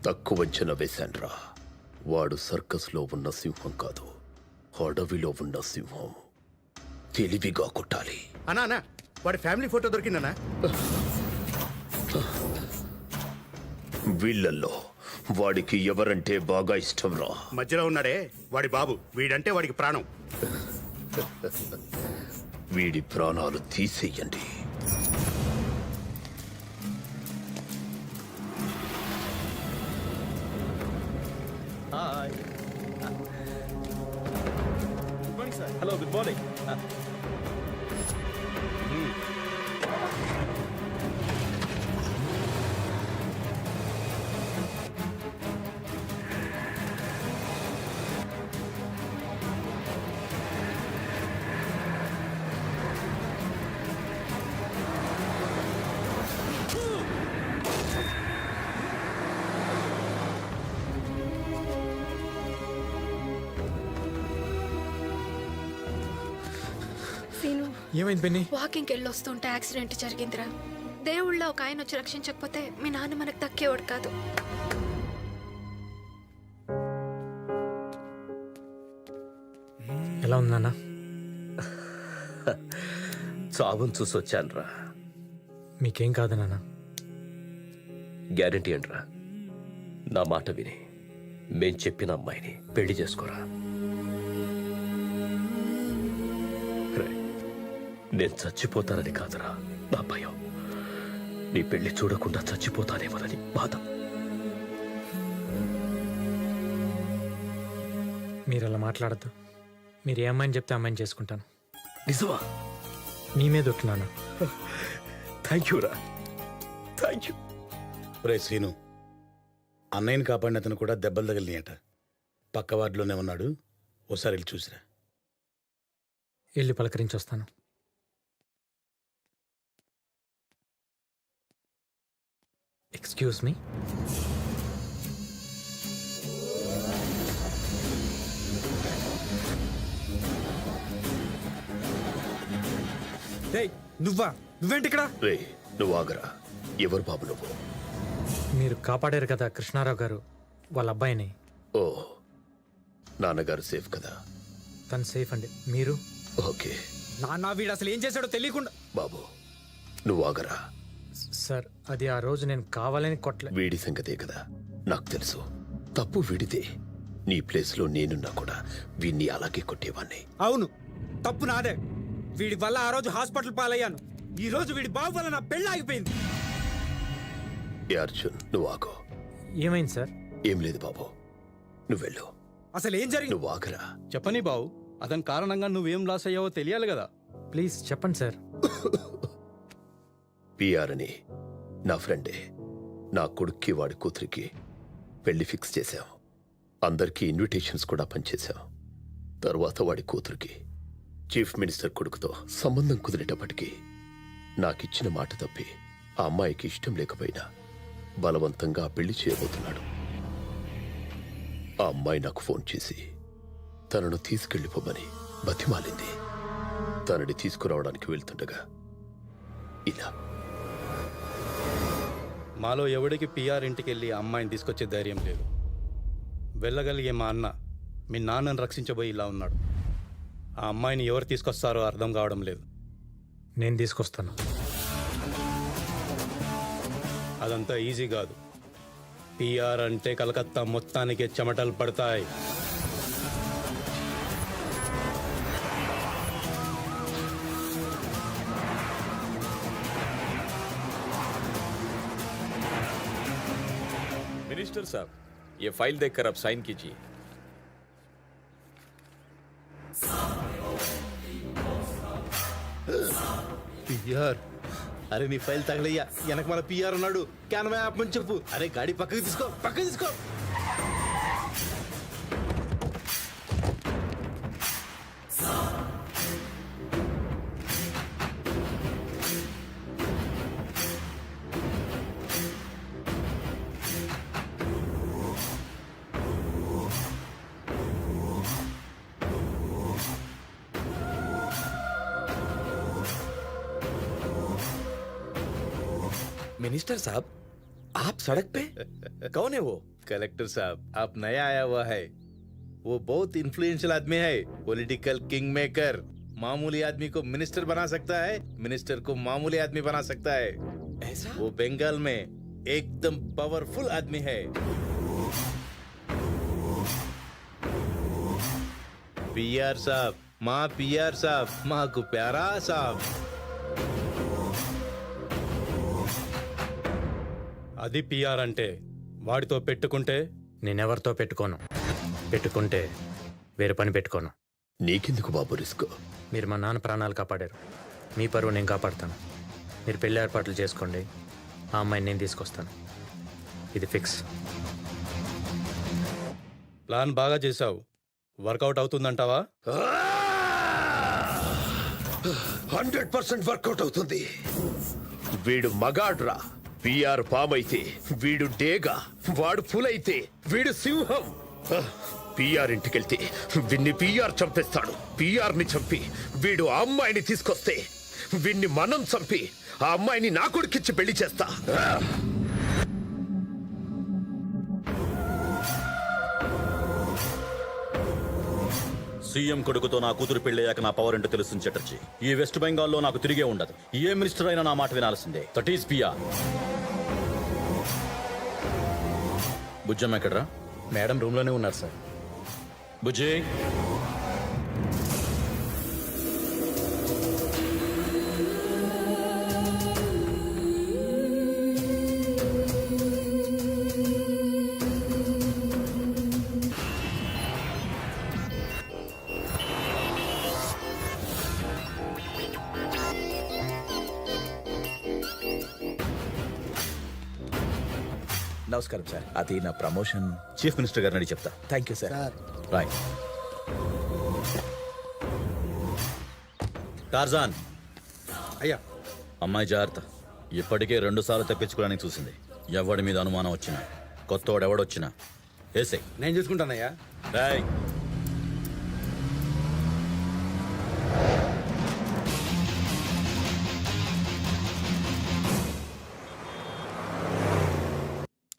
తక్కువ అంచనా వేశాన్రా. వాడు సర్కస్లో ఉన్న సింహం కాదు, అడవిలో ఉన్న సింహం. తెలివిగా కొట్టాలి. అన్నా వాడి ఫ్యామిలీ ఫోటో దొరికిందన్నా. వీళ్ళల్లో వాడికి ఎవరంటే బాగా ఇష్టం రా? మధ్యలో ఉన్నాడే వాడి బాబు, వీడంటే వాడికి ప్రాణం. వీడి ప్రాణాలు తీసేయండి. Hello, good morning. సీను, ఏమైంది బెన్ని? వాకింగ్కి వెళ్ళొస్తుంటే యాక్సిడెంట్ జరిగిందిరా. దేవుళ్ళ ఒక ఆయన వచ్చి రక్షించకపోతే మీ నాన్న మనకు దక్కేవాడు కాదు. ఎలా ఉందన్నా? చావును చూసొచ్చానురా. మీకేం కాదు నాన్న. గ్యారంటీ అంట్రా. నా మాట విని మేం చెప్పిన అమ్మాయిని పెళ్లి చేసుకోరా. రే, నేను చచ్చిపోతానని కాదురా నా భయం. నీ పెళ్లి చూడకుండా చచ్చిపోతానేమోనని బాధ. మీరు అలా మాట్లాడద్దు. మీరు ఏ అమ్మాయిని చెప్తే అమ్మాయిని చేసుకుంటాను. నిజమా? మీ మీద ఒట్టు నాన్న. థ్యాంక్ యూ రా, థ్యాంక్ యూ. రే శ్రీను, అన్నయ్యని కాపాడిన అతను కూడా దెబ్బలు తగిలినాయట. పక్క వార్డులోనే ఉన్నాడు, ఓసారి వెళ్ళి చూసిరా. వెళ్ళి పలకరించి వస్తాను. Excuse me. నువ్వేంటి ఇక్కడ? రే, నువ్వు ఆగరా. ఎవరు బాబు నువ్వు? మీరు కాపాడారు కదా కృష్ణారావు గారు వాళ్ళ అబ్బాయిని. ఓ, నాన్నగారు సేఫ్ కదా? తను సేఫ్ అండి. మీరు? ఓకే. నాన్న, వీడు అసలు ఏం చేశాడో తెలియకుండా. బాబు, నువ్వు ఆగరా. సార్, అది ఆ రోజు నేను కావాలని కొట్టలే. వీడి సంగతే కదా నాకు తెలుసు. తప్పు వీడితే. నీ ప్లేస్లో నేనున్నా కూడా వీడిని అలాగే కొట్టేవాణ్ణి. అవును, తప్పు నాదే. వీడి వల్ల ఆ రోజు హాస్పిటల్ పాలయ్యాను. ఈ రోజు వీడి బాబు వల్ల నా పెళ్ళి ఆగిపోయింది. ఏ అర్జున్, నువ్వు ఆగో. ఏమైంది సార్? ఏం లేదు బాబు, నువ్వు వెళ్ళు. అసలు ఏం జరిగింది? నువ్వు ఆగరా. చెప్పని బావు, అతని కారణంగా నువ్వేం లాస్ అయ్యావో తెలియాలి కదా. ప్లీజ్ చెప్పండి సార్. పిఆర్ అని నా ఫ్రెండే. నా కొడుక్కి వాడి కూతురికి పెళ్లి ఫిక్స్ చేశాం. అందరికీ ఇన్విటేషన్స్ కూడా పనిచేశాం. తర్వాత వాడి కూతురికి చీఫ్ మినిస్టర్ కొడుకుతో సంబంధం కుదిరేటప్పటికీ నాకిచ్చిన మాట తప్పి ఆ అమ్మాయికి ఇష్టం లేకపోయినా బలవంతంగా పెళ్లి చేయబోతున్నాడు. ఆ అమ్మాయి నాకు ఫోన్ చేసి తనను తీసుకెళ్లిపోమని బతిమాలింది. తనని తీసుకురావడానికి వెళ్తుండగా ఇలా. మాలో ఎవడికి పిఆర్ ఇంటికి వెళ్ళి ఆ అమ్మాయిని తీసుకొచ్చే ధైర్యం లేదు. వెళ్ళగలిగే మా అన్న మీ నాన్నను రక్షించబోయి ఇలా ఉన్నాడు. ఆ అమ్మాయిని ఎవరు తీసుకొస్తారో అర్థం కావడం లేదు. నేను తీసుకొస్తాను. అదంతా ఈజీ కాదు. పిఆర్ అంటే కలకత్తా మొత్తానికి చెమటలు పడతాయి. मिनिस्टर साहब, ये फाइल देखकर आप साइन कीजिए. పిఆర్, అరే నీ ఫైల్ తగలయ్యా. వెనక మన పిఆర్ ఉన్నాడు. క్యాన్వా యాప్ అని చెప్పు. అరే గాడి పక్కకి తీసుకో, పక్కకి తీసుకో. मिनिस्टर साहब, आप सड़क पे? कौन है वो? कलेक्टर साहब आप नया आया हुआ है, वो बहुत इन्फ्लुएंशियल आदमी है, पॉलिटिकल किंग मेकर। मामूली आदमी को मिनिस्टर बना सकता है, मिनिस्टर को मामूली आदमी बना सकता है। ऐसा? वो बंगाल में एकदम पावरफुल आदमी है। पीआर साहब, माँ पीआर साहब, माँ को प्यारा साहब। అది పిఆర్ అంటే వాడితో పెట్టుకుంటే నేనెవరితో పెట్టుకోను, పెట్టుకుంటే వేరే పని పెట్టుకోను. నీకెందుకు బాబు రిస్క్? మీరు మా నాన్న ప్రాణాలు కాపాడారు, మీ పరువు నేను కాపాడుతాను. మీరు పెళ్లి ఏర్పాట్లు చేసుకోండి, ఆ అమ్మాయిని నేను తీసుకొస్తాను. ఇది ఫిక్స్. ప్లాన్ బాగా చేసావు, వర్కౌట్ అవుతుందంటావా? 100% వర్కౌట్ అవుతుంది. వీడు మగాడ్రా. పిఆర్ పామ్ అయితే వీడు డేగా, వాడు పుల్ అయితే వీడు సింహం. పిఆర్ ఇంటికెళ్తే వీడిని పిఆర్ చంపేస్తాడు. పిఆర్ ని చంపి వీడు ఆ అమ్మాయిని తీసుకొస్తే వీడిని మనం చంపి ఆ అమ్మాయిని నా కొడుకిచ్చి పెళ్లి చేస్తా. సీఎం కొడుకుతో నా కూతురు పెళ్ళయ్యాక నా పవర్ ఏంటో తెలుస్తుంది చటర్జీ. ఈ వెస్ట్ బెంగాల్లో నాకు తిరిగే ఉండదు. ఏ మినిస్టర్ అయినా నా మాట వినాల్సిందే. That is PR. బుజ్జమ్మ ఎక్కడ్రా? మేడం రూమ్ లోనే ఉన్నారు సార్. బుజ్జి, నమస్కారం సార్, అది నా ప్రమోషన్. చీఫ్ మినిస్టర్ గారిని అడిగి చెప్తా. Thank you sir. రాయ్. టార్జాన్, అయ్యా అమ్మాయి జాగ్రత్త. ఇప్పటికే 2 సార్లు తప్పించుకోవడానికి చూసింది. ఎవడి మీద అనుమానం వచ్చినా, కొత్తవాడు ఎవడొచ్చినా వేసే. నేను చూసుకుంటానయ్యా. రాయ్.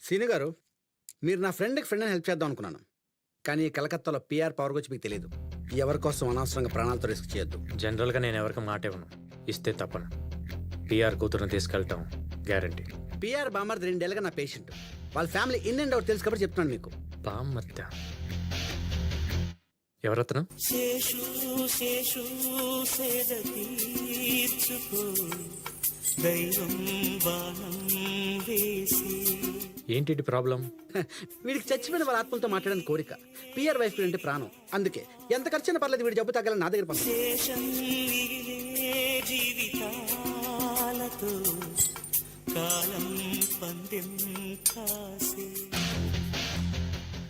సీని గారు, మీరు నా ఫ్రెండ్కి ఫ్రెండ్ అని హెల్ప్ చేద్దాం అనుకున్నాను, కానీ కలకత్తాలో పిఆర్ పవర్ గురించి మీకు తెలియదు. ఎవరి కోసం అనవసరంగా ప్రాణాలతో రిస్క్ చేయొద్దు. జనరల్గా నేను ఎవరికి మాట ఇవ్వను, ఇస్తే తప్పను. పిఆర్ కూతురుని తీసుకెళ్ళటం గ్యారంటీ. పిఆర్ బామర్ 2 ఏళ్ళుగా నా పేషెంట్. వాళ్ళ ఫ్యామిలీ ఇన్ అండ్ అవుట్ తెలుసు కాబట్టి చెప్తున్నాను మీకు. బామ్మత్త ఎవరతను? ఏంటి ప్రాబ్లం? వీడికి చచ్చిపోయిన వాళ్ళ ఆత్మలతో మాట్లాడడానికి కోరిక. పిఆర్ వైఫ్ అంటే ప్రాణం. అందుకే ఎంత ఖర్చైనా పర్లేదు వీడి జబ్బు తగ్గాలని నా దగ్గర పంపి.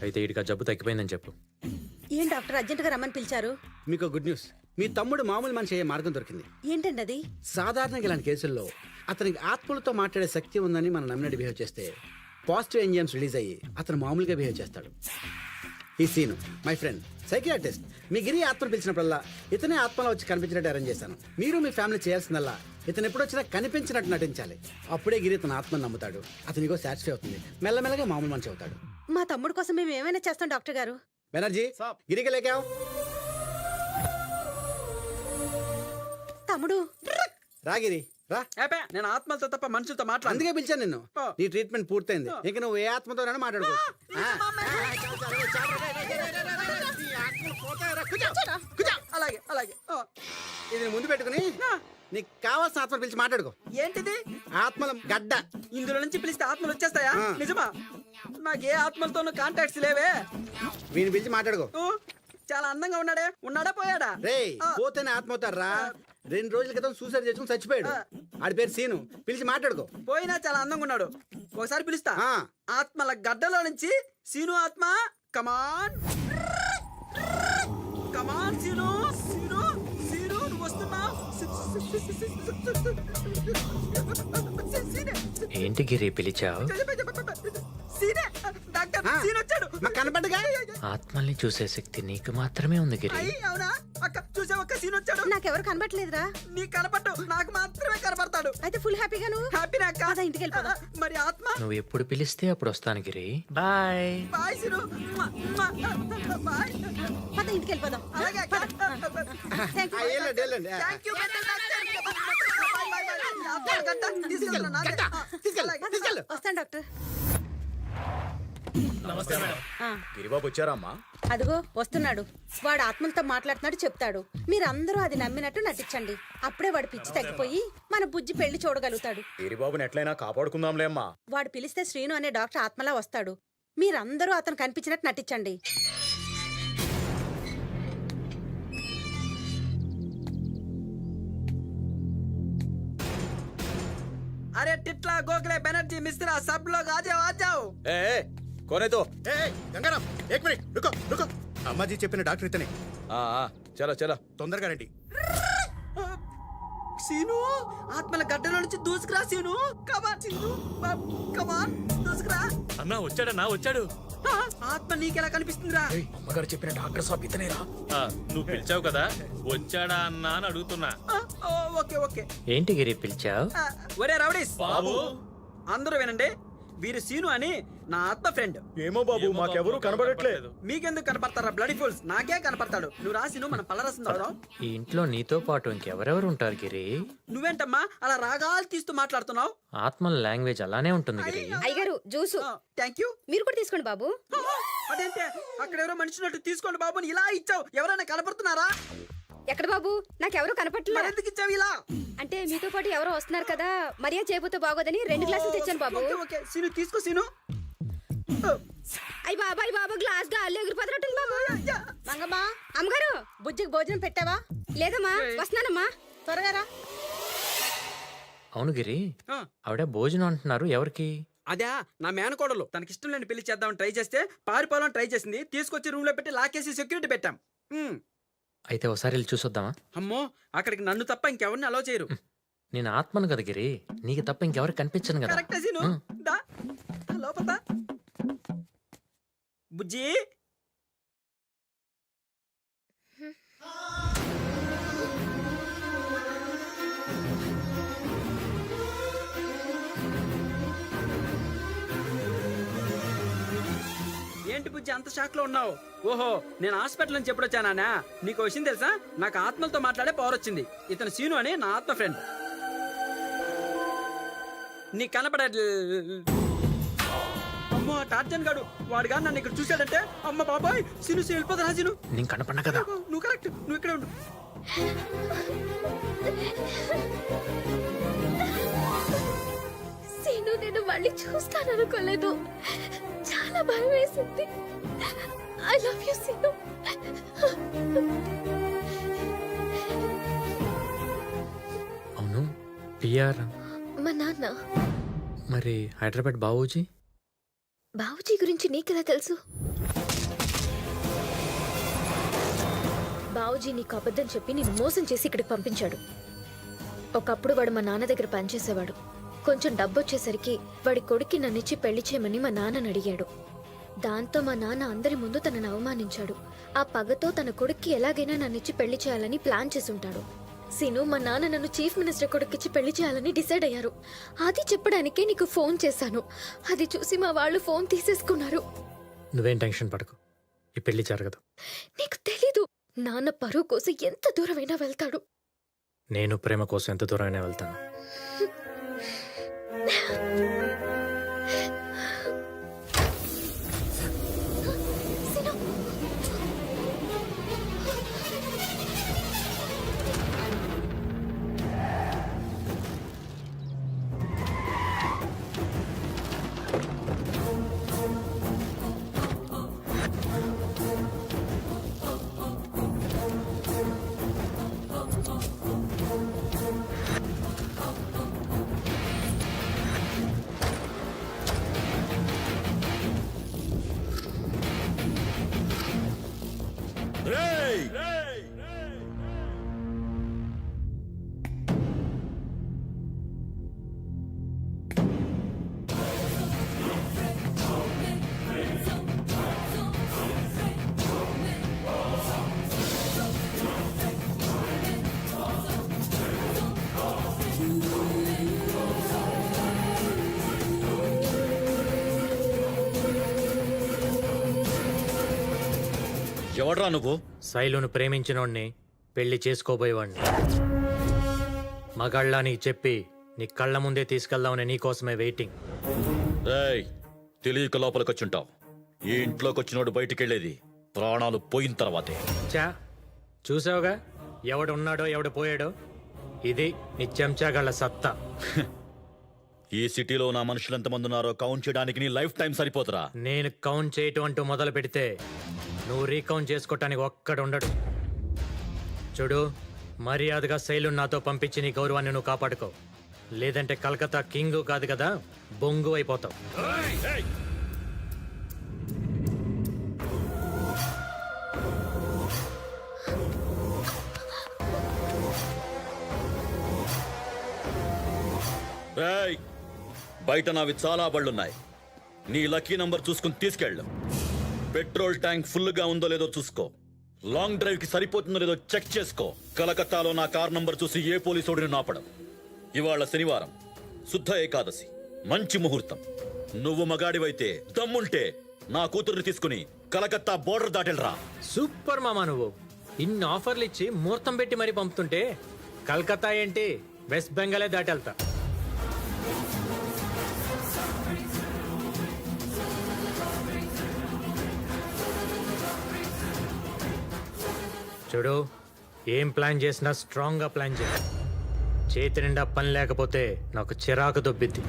అయితే వీడికి ఆ జబ్బు తగ్గిపోయిందని చెప్పు. ఏం డాక్టర్ అర్జెంటుగా రమ్మని పిలిచారు? మీకు గుడ్ న్యూస్. మీ తమ్ముడు మామూలు మనిషి అయ్యే మార్గం దొరికింది. ఏంటండి అది? సాధారణంగా ఇలాంటి కేసుల్లో అతనికి ఆత్మలతో మాట్లాడే శక్తి ఉందని మనం నమ్మినట్టు బిహేవ్ చేస్తే పాజిటివ్ ఎంజిఎమ్స్ రిలీజ్ అయ్యి అతను మామూలుగా బిహేవ్ చేస్తాడు. ఈ సీను మై ఫ్రెండ్ సైకియాట్రిస్ట్. మీ గిరి ఆత్మలు పిలిచినప్పుడల్లా ఇతనే ఆత్మలో వచ్చి కనిపించినట్టు అరేంజ్ చేశాను. మీరు మీ ఫ్యామిలీ చేయాల్సిందల్లా ఇతను ఎప్పుడొచ్చినా కనిపించినట్టు నటించాలి. అప్పుడే గిరి తన ఆత్మను నమ్ముతాడు. అతనికో సాటిస్ఫై అవుతుంది. మెల్లమెల్లగా మామూలు మనిషి అవుతాడు. మా తమ్ముడు కోసం మేము ఏమైనా చేస్తాం డాక్టర్ గారు. బెనర్జీ గిరికి లేకావు. తమ్ముడు రాగిరి రా. నేను ఆత్మలతో తప్ప మనుషులతో మాట్లాడు. అందుకే పిలిచాను నిన్ను. నీ ట్రీట్మెంట్ పూర్తయింది. ఇక నువ్వు ఏ ఆత్మతోనైనా మాట్లాడుకోవచ్చు. అలాగే అలాగే. ఇది ముందు పెట్టుకుని నీకు కావాల్సిన ఆత్మ పిలిచి మాట్లాడుకో. ఏంటిది? ఆత్మల గడ్డ. ఇందులో నుంచి పిలిస్తే ఆత్మలు వచ్చేస్తాయా? నిజమా? నాకు ఏ ఆత్మలతోనూ కాంటాక్ట్స్ లేవే. వీని పిలిచి మాట్లాడుకో. చాలా అందంగా ఉన్నాడే. ఉన్నాడా పోయాడా? రే పోతేనే ఆత్మ అవుతారా? 2 రోజుల క్రితం సూసైడ్ చేసుకుని చచ్చిపోయాడు. ఆడి పేరు సీను. పిలిచి మాట్లాడుకో. పోయినా చాలా అందంగా ఉన్నాడు. ఒకసారి పిలుస్తా. ఆత్మల గడ్డలో నుంచి సీను ఆత్మ కమాన్ కమాన్ సీను సీను సీను నువ్వు వస్తున్నావు. ఏంటి గిరి పిలిచావు? కనపడగా ఆత్మల్ని చూసే శక్తి నీకు మాత్రమే ఉంది గిరి. అవునా అక్క? చూసావు అక్క, సీన్ వచ్చాడు. నాకెవరు కనబట్లేదురా. నీకు కనపట్టు, నాకు మాత్రమే కనపడతాడు. అయితే ఫుల్ హ్యాపీగా నువ్వు హ్యాపీ నాక పద, ఇంటికి వెళ్ళిపోదాం. మరి ఆత్మ నువ్వు ఎప్పుడు పిలిస్తే అప్పుడు వస్తాను గిరి. బాయ్. బాయ్ సిను. బాయ్. పద, ఇంటికి వెళ్ళిపోదాం. అలాగే అక్క. Thank you. Thank you, గడ్డ డాక్టర్. Bye, bye, bye. ఆత్మ గడ్డ తీసుకెళ్ళు, నాదే. అలాగే. వస్తాను డాక్టర్. ఆ, గిరిబాబు వచ్చారమ్మా? అదిగో వస్తున్నాడు. వాడు ఆత్మలతో మాట్లాడుతున్నాడు, చెప్తాడు. మీరందరూ అది నమ్మినట్టు నటించండి. అప్పుడే వాడు పిచ్చి తగ్గిపోయి మన బుజ్జి పెళ్లి చూడగలుగుతాడు. గిరిబాబుని ఎట్లయినా కాపాడుకుందాంలే అమ్మా. వాడు పిలిస్తే శ్రీను అనే డాక్టర్ ఆత్మలా వస్తాడు. మీరందరూ అతను కనిపించినట్టు నటించండి. अरे टिटला गोखले बनर्जी मिश्रा सब लोग आ जाओ, आ जाओ. కోనేతో గంగారాం, ఏక్ మినిట్, రుకో రుకో. అమ్మాజీ చెప్పిన డాక్టర్ ఇతనే. చలో చలో. తొందరగా రండి. సీను, ఆత్మల గడ్డలో నుంచి దూసుకురా సీను. కమాన్ సీను, కమాన్ దూసుకురా. అన్నా వచ్చాడన్నా, వచ్చాడు. ఆత్మ నీకెలా కనిపిస్తుందిరా? అమ్మగారు చెప్పిన డాక్టర్ సాబ్ ఇతనేరా? నువ్వు పిలిచావు కదా, వచ్చాడా అన్నా అని అడుగుతున్నా. Okay okay. ఏంటి గిరి పిలిచావు? ఒరే రౌడీస్ బాబు, అందరూ వినండి. వీరు సీను అని నా ఆత్మ ఫ్రెండ్. ఏమో బాబు, మాకెవరూ కనబడట్లేదు. మీకెందుకు కనపడతారా బ్లడీ ఫుల్స్? నాకే కనపడతాడు. నువ్వు రా సీను, మనం పళ్ళరసం తాగుదాం. ఈ ఇంట్లో నీతో పాటు ఇంకెవరెవరు ఉంటారు గిరి? నువ్వేంటమ్మా అలా రాగాలు తీస్తూ మాట్లాడుతున్నావు? ఆత్మల లాంగ్వేజ్ అలానే ఉంటుంది గిరి. అయ్యగారు జ్యూసు. Thank you. మీరు కూడా తీసుకోండి బాబు. అదేంటే అక్కడ ఎవరో మనిషినట్టు తీసుకోండి బాబు అని ఇలా ఇచ్చావు? ఎవరైనా కనపడుతున్నారా? ఎక్కడ బాబు? నాకెవరూ కనపట్లేదు. ఎందుకు ఇచ్చావు ఇలా? అంటే మీతో పాటు ఎవరో వస్తున్నారు కదా, మర్యాద చేయబోతే బాగోదని 2 గ్లాసులు తెచ్చాను బాబు. Okay, okay. సీను తీసుకో సీను. అయ్యి బాబా గ్లాస్ గాలి ఎగిరిపోతున్నట్టుంది బాబు. మంగమ్మా, అమ్మగారు బుజ్జికి భోజనం పెట్టావా? లేదమ్మా, వస్తున్నానమ్మా, త్వరగా రా. అవును గిరి, ఆ, ఆవిడ భోజనం అంటున్నారు, ఎవరికి? అదే నా మేనకోడలు. తనకిష్టం లేని పెళ్లి చేద్దామని ట్రై చేస్తే పారిపోవాలని ట్రై చేసింది. తీసుకొచ్చి రూమ్ లో పెట్టి లాకేసి సెక్యూరిటీ పెట్టాం. అయితే ఒకసారి వెళ్ళి చూసొద్దామా? అమ్మో, అక్కడికి నన్ను తప్ప ఇంకెవరిని అలో చేయరు. నేను ఆత్మను కదా గిరి, నీకు తప్ప ఇంకెవరికి కనిపించను కదా. కరెక్టే సీను. ఉం. దా లోపల దా. బుజ్జి, ఏంటి బుజ్జి అంత షాక్ లో ఉన్నావు? ఓహో, నేను హాస్పిటల్ నుంచి ఎప్పుడు వచ్చానా? నీకు విషయం తెలుసా? నాకు ఆత్మలతో మాట్లాడే పవర్ వచ్చింది. ఇతను సీను అని నా ఆత్మ ఫ్రెండ్. నీకు కనపడ అమ్మో, టార్జన్ గాడు వాడు కానీ నన్ను ఇక్కడ చూశాడంటే అమ్మ బాబాయ్, సీను వెళ్ళిపోతారా సీను? నేను కనపడినా కదా. నువ్వు కరెక్ట్, నువ్వు ఇక్కడే ఉండు. సీను, నేను మళ్ళీ చూస్తాననుకోలేదు. చాలా భయం వేసింది. I love you Seenu. అవును, పిఆర్ మా నాన్న. మరి హైదరాబాద్ బాబూజీ? బాబుజీ గురించి నీకెలా తెలుసు? బాబుజీ నీకు అబద్ధం చెప్పి నేను మోసం చేసి ఇక్కడికి పంపించాడు. ఒకప్పుడు వాడు మా నాన్న దగ్గర పనిచేసేవాడు. కొంచెం డబ్బు వచ్చేసరికి వాడి కొడుక్కి నన్నిచ్చి పెళ్లి చేయమని మా నాన్నని అడిగాడు. దాంతో మా నాన్న అందరి ముందు తనను అవమానించాడు. ఆ పగతో తన కొడుక్కి ఎలాగైనా నన్నిచ్చి పెళ్లి చేయాలని ప్లాన్ చేసుంటాడు. సీను, మా నాన్న నన్ను చీఫ్ మినిస్టర్ కొడుక్కిచ్చి పెళ్లి చేయాలని డిసైడ్ అయ్యారు. అది చెప్పడానికే నీకు ఫోన్ చేశాను. అది చూసి మా వాళ్ళు ఫోన్ తీసేసుకున్నారు. నువ్వేం టెన్షన్ పడకు, ఈ పెళ్లి జరగదు. నీకు తెలీదు, నాన్న పరువు కోసం ఎంత దూరమైనా వెళ్తాడు. నేను ప్రేమ కోసం ఎంత దూరమైనా వెళ్తాను. సీను, ఎవడ్రా నువ్వు? శైలును ప్రేమించినోడ్ని పెళ్లి చేసుకోబోయేవాడిని. మగాళ్ళ నీకు చెప్పి నీ కళ్ళ ముందే తీసుకెళ్దామని నీకోసమే వెయిటింగ్. రేయ్, తెలియక లోపలికొచ్చుంటావు. ఈ ఇంట్లోకి వచ్చినోడు బయటికెళ్ళేది ప్రాణాలు పోయిన తర్వాతే. చా చూసావుగా ఎవడు ఉన్నాడో ఎవడు పోయాడో. ఇది నీ చెంచాగాళ్ళ సత్తా. ఈ సిటీలో నా మనుషులు ఎంతమంది ఉన్నారో కౌంట్ చేయడానికి నీ లైఫ్ టైం సరిపోతురా. నేను కౌంట్ చేయటం అంటూ మొదలు పెడితే నువ్వు రీకౌంట్ చేసుకోవటానికి ఒక్కడుండడు. చూడు, మర్యాదగా శైలు నాతో పంపించి నీ గౌరవాన్ని నువ్వు కాపాడుకో. లేదంటే కలకత్తా కింగ్ కాదు కదా, బొంగు అయిపోతావు. రేయ్, బయట నావి చాలా బళ్ళున్నాయి. నీ లక్కీ నంబర్ చూసుకుని తీసుకెళ్ళు. పెట్రోల్ ట్యాంక్ ఫుల్గా ఉందో లేదో చూసుకో. లాంగ్ డ్రైవ్ కి సరిపోతుందో లేదో చెక్ చేసుకో. కలకత్తాలో నా కార్ నంబర్ చూసి ఏ పోలీసోడిని నాపడం. ఇవాళ శనివారం, శుద్ధ ఏకాదశి, మంచి ముహూర్తం. నువ్వు మగాడివైతే దమ్ముంటే నా కూతుర్ని తీసుకుని కలకత్తా బోర్డర్ దాటెళ్ళరా. సూపర్ మామా, నువ్వు ఇన్ని ఆఫర్లు ఇచ్చి ముహూర్తం పెట్టి మరీ పంపుతుంటే కలకత్తా ఏంటి, వెస్ట్ బెంగాలే దాటెళ్తా. చూడు, ఏం ప్లాన్ చేసినా స్ట్రాంగ్గా ప్లాన్ చేయాలి. చేతి నిండా పని లేకపోతే నాకు చిరాకు దొబ్బిద్ది.